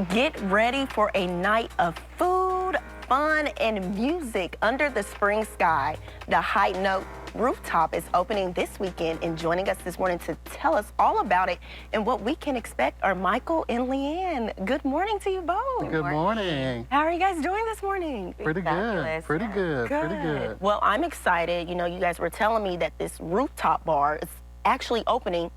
Get ready for a night of food, fun, and music under the spring sky. The High Note Rooftop is opening this weekend, and joining us this morning to tell us all about it and what we can expect are Michael and Leann. Good morning to you both. Good morning. How are you guys doing this morning? Pretty good. Pretty good. Pretty good. Well, I'm excited. You know, you guys were telling me that this rooftop bar is actually opening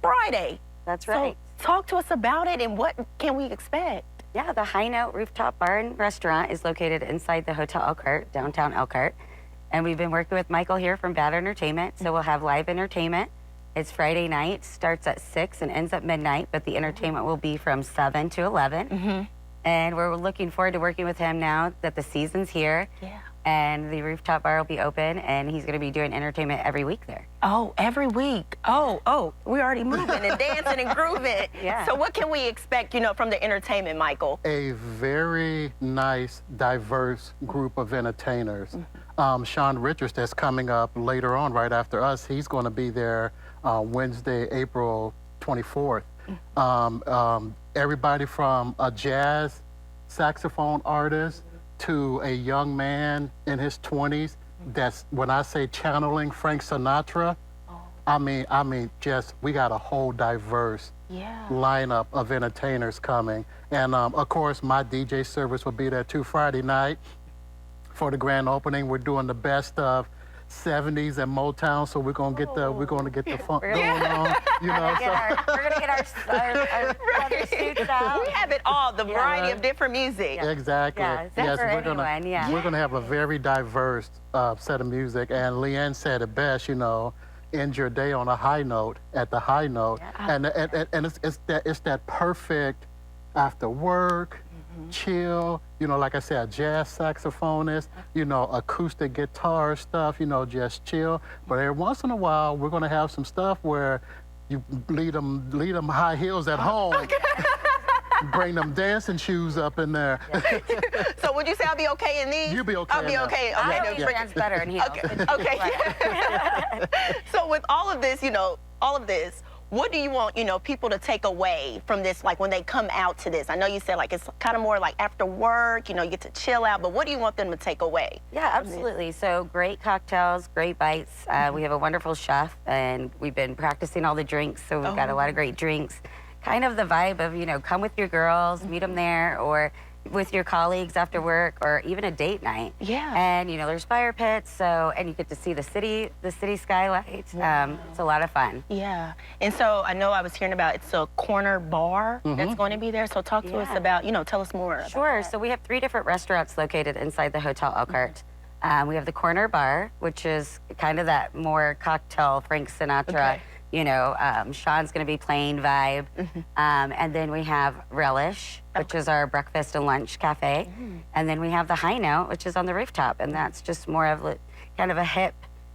Friday. That's right. So talk to us about it and what can we expect? Yeah, the High Note Rooftop Bar and Restaurant is located inside the Hotel Elkhart, downtown Elkhart. And we've been working with Michael here from Bad Entertainment, so we'll have live entertainment. It's Friday night, starts at 6 and ends at midnight, but the entertainment will be from 7 to 11. And we're looking forward to working with him now that the season's here. Yeah. And the rooftop bar will be open, and he's going to be doing entertainment every week there. Oh, every week. Oh, we're already moving and dancing and grooving. Yeah. So what can we expect, you know, from the entertainment, Michael? A very nice, diverse group of entertainers. Shawn Richards, that's coming up later on, right after us, he's going to be there Wednesday, April 24th. Everybody from a jazz saxophone artist to a young man in his 20s that's, when I say channeling Frank Sinatra, I mean, just, we got a whole diverse lineup of entertainers coming. And of course, my DJ service will be there too Friday night for the grand opening. We're doing the best of 70s and Motown, so we're gonna get the funk going on. You know, We're gonna get our leather suits out. We have it all, the variety of different music. Exactly. Yeah, yes, for anyone, we're gonna have a very diverse set of music. And Leann said it best, you know, end your day on a high note, at the high note. And it's that perfect after work, chill, you know, like I said, a jazz saxophonist, you know, acoustic guitar stuff, you know, just chill. But every once in a while, we're gonna have some stuff where you lead them high heels at home. Bring them dancing shoes up in there. So would you say I'll be okay in these? You'll be okay. I'll be okay. I always dance better in heels. Okay. So with all of this, you know, what do you want, you know, people to take away from this, like when they come out to this? I know you said like it's kind of more like after work, you know, you get to chill out, but what do you want them to take away? Yeah, absolutely. So great cocktails, great bites. We have a wonderful chef, and we've been practicing all the drinks, so we've got a lot of great drinks. Kind of the vibe of, you know, come with your girls, meet them there, or with your colleagues after work, or even a date night. Yeah. And, you know, there's fire pits, so, and you get to see the city skylights. It's a lot of fun. Yeah. And so I know I was hearing about it's a corner bar that's going to be there. So talk to us about, you know, tell us more. Sure. So we have 3 different restaurants located inside the Hotel Elkhart. We have the corner bar, which is kind of that more cocktail Frank Sinatra. You know, Shawn's going to be playing vibe. And then we have Relish, which is our breakfast and lunch cafe. And then we have the High Note, which is on the rooftop. And that's just more of kind of a hip,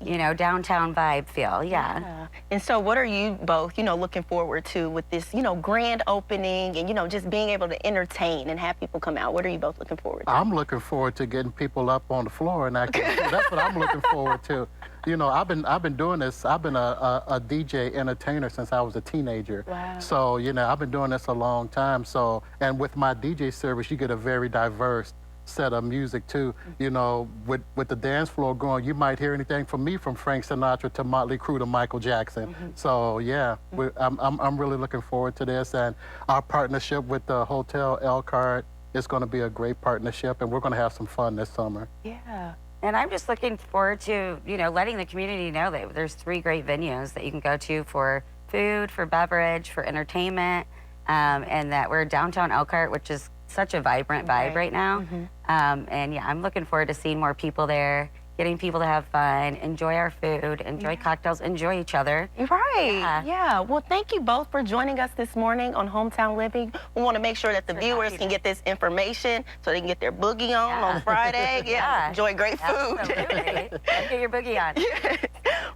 you know, downtown vibe feel. Yeah. And so what are you both, you know, looking forward to with this, you know, grand opening and, you know, just being able to entertain and have people come out? What are you both looking forward to? I'm looking forward to getting people up on the floor and acting. That's what I'm looking forward to. You know, I've been doing this. I've been a DJ entertainer since I was a teenager. Wow. So, you know, I've been doing this a long time. So, and with my DJ service, you get a very diverse set of music too. You know, with the dance floor going, you might hear anything from me, from Frank Sinatra to Motley Crue to Michael Jackson. So yeah, I'm really looking forward to this, and our partnership with the Hotel Elkhart is going to be a great partnership, and we're going to have some fun this summer. Yeah. And I'm just looking forward to, you know, letting the community know that there's 3 great venues that you can go to for food, for beverage, for entertainment, and that we're downtown Elkhart, which is such a vibrant vibe right now. And yeah, I'm looking forward to seeing more people there, getting people to have fun, enjoy our food, enjoy cocktails, enjoy each other. Right. Yeah. Well, thank you both for joining us this morning on Hometown Living. We want to make sure that the viewers can get this information so they can get their boogie on Friday. Enjoy great food. Absolutely. Get your boogie on.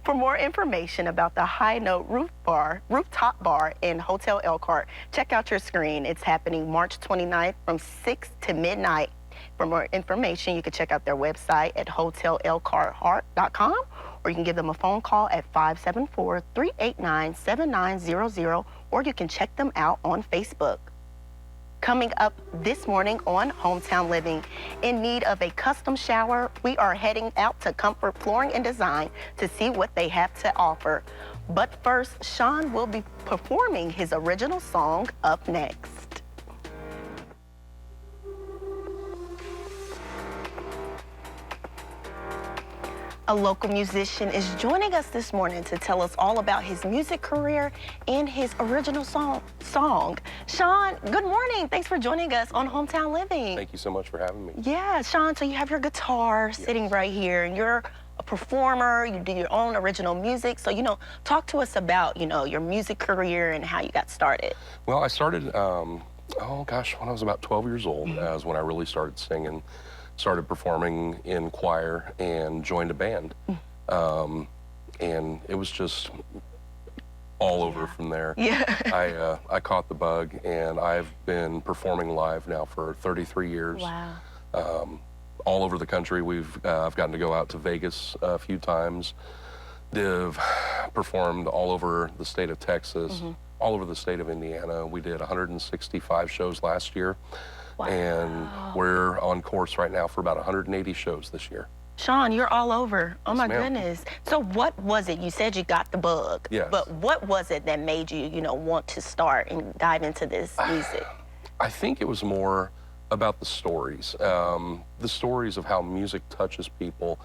For more information about the High Note Rooftop Bar in Hotel Elkhart, check out your screen. It's happening March 29th from 6 to midnight. For more information, you can check out their website at hotelelkhart.com, or you can give them a phone call at 574-389-7900, or you can check them out on Facebook. Coming up this morning on Hometown Living, in need of a custom shower, we are heading out to Comfort Flooring and Design to see what they have to offer. But first, Shawn will be performing his original song up next. A local musician is joining us this morning to tell us all about his music career and his original song. Shawn, good morning. Thanks for joining us on Hometown Living. Thank you so much for having me. Yeah, Shawn, so you have your guitar sitting right here, and you're a performer, you do your own original music. So, talk to us about, your music career and how you got started. Well, I started, when I was about 12 years old, is when I really started singing. Started performing in choir and joined a band. And it was just all over from there. Yeah. I caught the bug, and I've been performing live now for 33 years. Wow. All over the country. I've gotten to go out to Vegas a few times. I've performed all over the state of Texas, all over the state of Indiana. We did 165 shows last year. Wow. And we're on course right now for about 180 shows this year. Shawn, you're all over. Oh, yes, my ma'am. Goodness. So what was it? You said you got the bug. Yes. But what was it that made you, want to start and dive into this music? I think it was more about the stories of how music touches people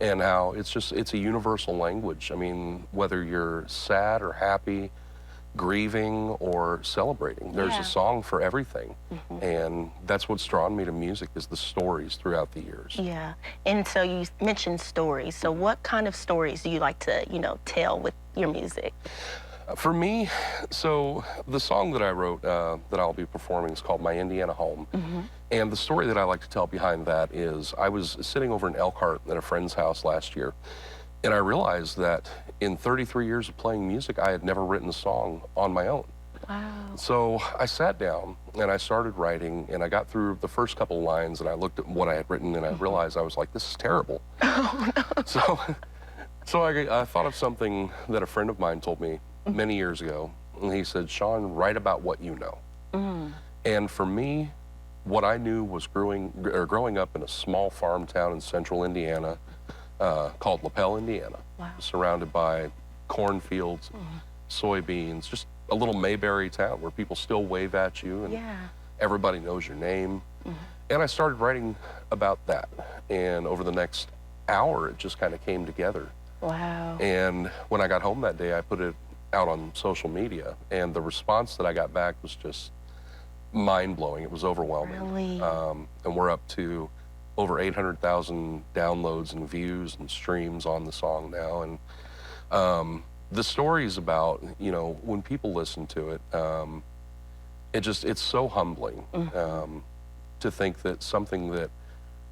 and how it's a universal language. I mean, whether you're sad or happy, grieving or celebrating, there's a song for everything. And that's what's drawn me to music, is the stories throughout the years. Yeah. And so you mentioned stories. So what kind of stories do you like to, tell with your music? For me, so the song that I wrote that I'll be performing is called My Indiana Home. And the story that I like to tell behind that is I was sitting over in Elkhart at a friend's house last year, and I realized that in 33 years of playing music, I had never written a song on my own. Wow. So I sat down and I started writing, and I got through the first couple lines, and I looked at what I had written, and I realized I was like, this is terrible. Oh, no. So I thought of something that a friend of mine told me many years ago, and he said, Shawn, write about what you know. And for me, what I knew was growing up in a small farm town in central Indiana called LaPel, Indiana. Wow. Surrounded by cornfields, soybeans, just a little Mayberry town where people still wave at you and everybody knows your name. And I started writing about that. And over the next hour, it just kind of came together. Wow. And when I got home that day, I put it out on social media, and the response that I got back was just mind-blowing. It was overwhelming. Really? And we're up to over 800,000 downloads and views and streams on the song now. And the stories about, when people listen to it, it's so humbling to think that something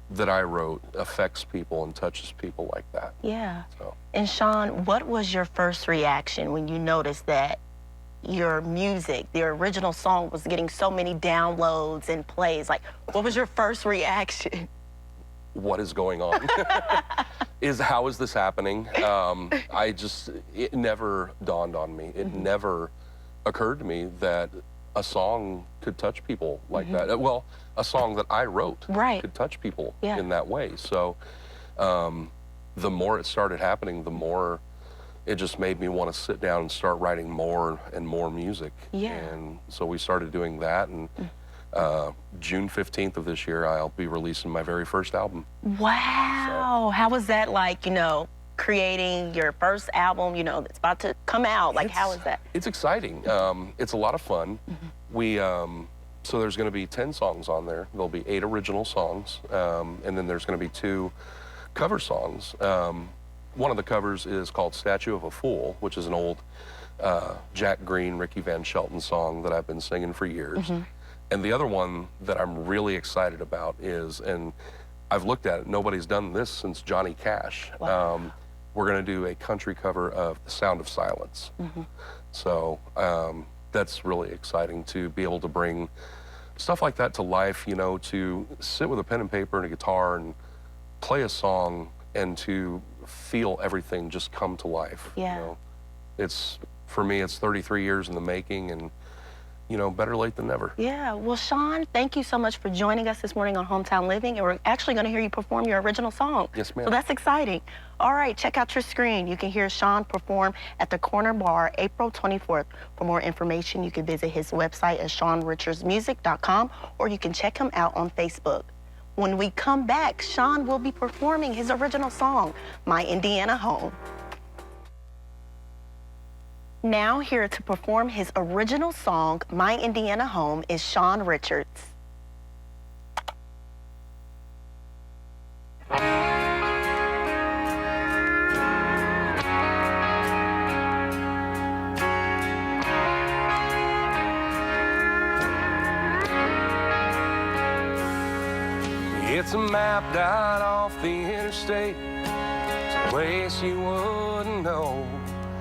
that I wrote affects people and touches people like that. Yeah. So. And Shawn, what was your first reaction when you noticed that your music, the original song, was getting so many downloads and plays? Like, what was your first reaction? What is going on? How is this happening? It never dawned on me. It never occurred to me that a song could touch people like that. Well, a song that I wrote could touch people in that way. So the more it started happening, the more it just made me want to sit down and start writing more and more music. Yeah. And so we started doing that, and June 15th of this year, I'll be releasing my very first album. Wow. So, how was that like, creating your first album, that's about to come out? Like, how is that? It's exciting. It's a lot of fun. So there's going to be 10 songs on there. There'll be 8 original songs, and then there's going to be 2 cover songs. One of the covers is called Statue of a Fool, which is an old Jack Green, Ricky Van Shelton song that I've been singing for years. And the other one that I'm really excited about is, and I've looked at it, nobody's done this since Johnny Cash. Wow. We're going to do a country cover of The Sound of Silence. So that's really exciting to be able to bring stuff like that to life, to sit with a pen and paper and a guitar and play a song and to feel everything just come to life. Yeah. For me, it's 33 years in the making, and you know, better late than never. Yeah, well, Shawn, thank you so much for joining us this morning on Hometown Living, and we're actually going to hear you perform your original song. Yes, ma'am. So that's exciting. All right, check out your screen. You can hear Shawn perform at the Corner Bar April 24th. For more information, you can visit his website at ShawnRichardsMusic.com, or you can check him out on Facebook. When we come back, Shawn will be performing his original song, My Indiana Home. Now here to perform his original song, My Indiana Home, is Shawn Richards. It's a map down off the interstate. It's a place you wouldn't know.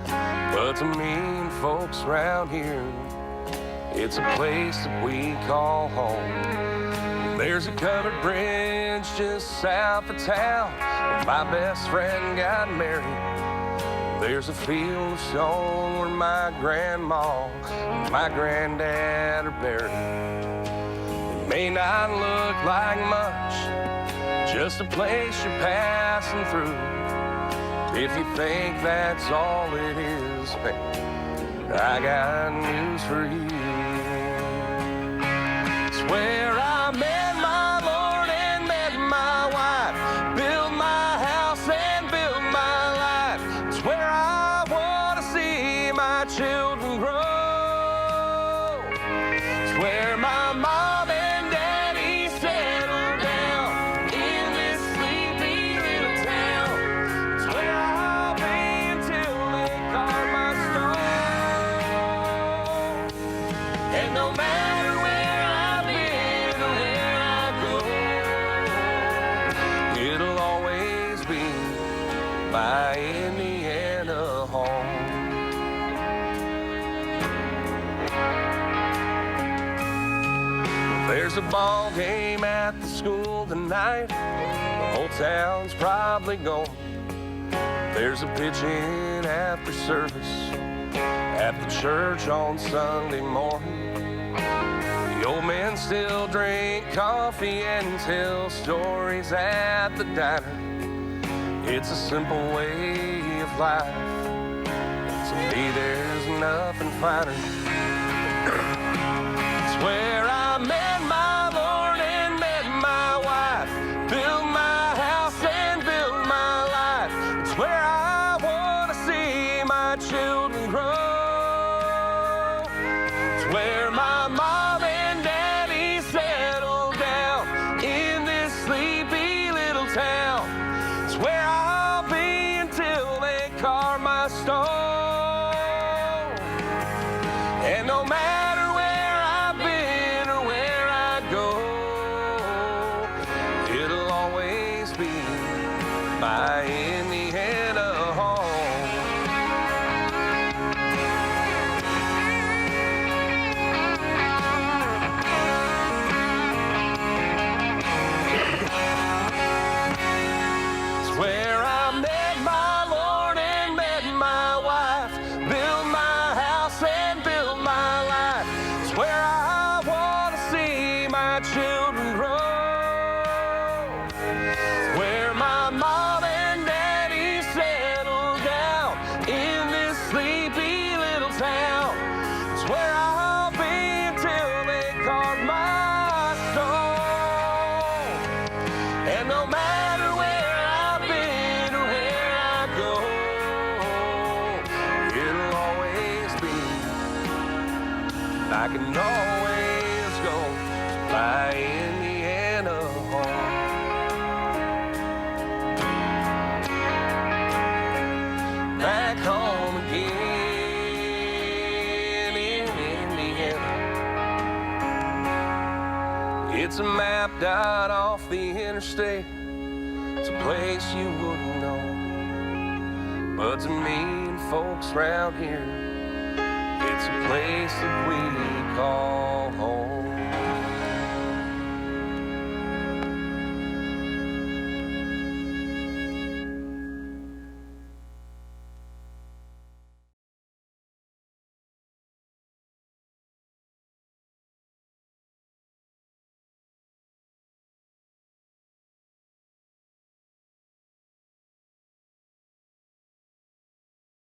But to me and folks around here, it's a place that we call home. There's a covered bridge just south of town where my best friend got married. There's a field of stone where my grandma and my granddad are buried. It may not look like much, just a place you're passing through. If you think that's all it is, hey, I got news for you. It's where I met my Lord and met my wife, built my house and built my life. It's where I want to see my children grow. It's where my mom and daddy settled down in this sleepy little town. It's where I'll be until they carve my stone. And no matter where I've been or where I go, it'll always be my Indiana home. There's a ball game at the school tonight. The whole town's probably gone. There's a pitch-in after service at the church on Sunday morning. The old men still drink coffee and tell stories at the diner. It's a simple way of life. To me, there's nothing finer. It's where I met my Lord and met my wife, built my house and built my life. It's where I want to see my children grow. It's where my mom and daddy settled down in this sleepy little town. It's where I'll be until they carve my stone. And no matter where I've been or where I go, it'll always be my Indiana home. It's where I met my Lord and met my wife, built my house and built my life. It's where I want to see my children grow. It's where my mom and daddy settled down in this sleepy little town. It's where I'll be until they carve my stone. And no matter where I've been or where I go, it'll always be, I can always go to my Indiana home. Back home again in Indiana. It's a map out off the interstate. It's a place you wouldn't know. But to me and folks around here, it's a place that we call home.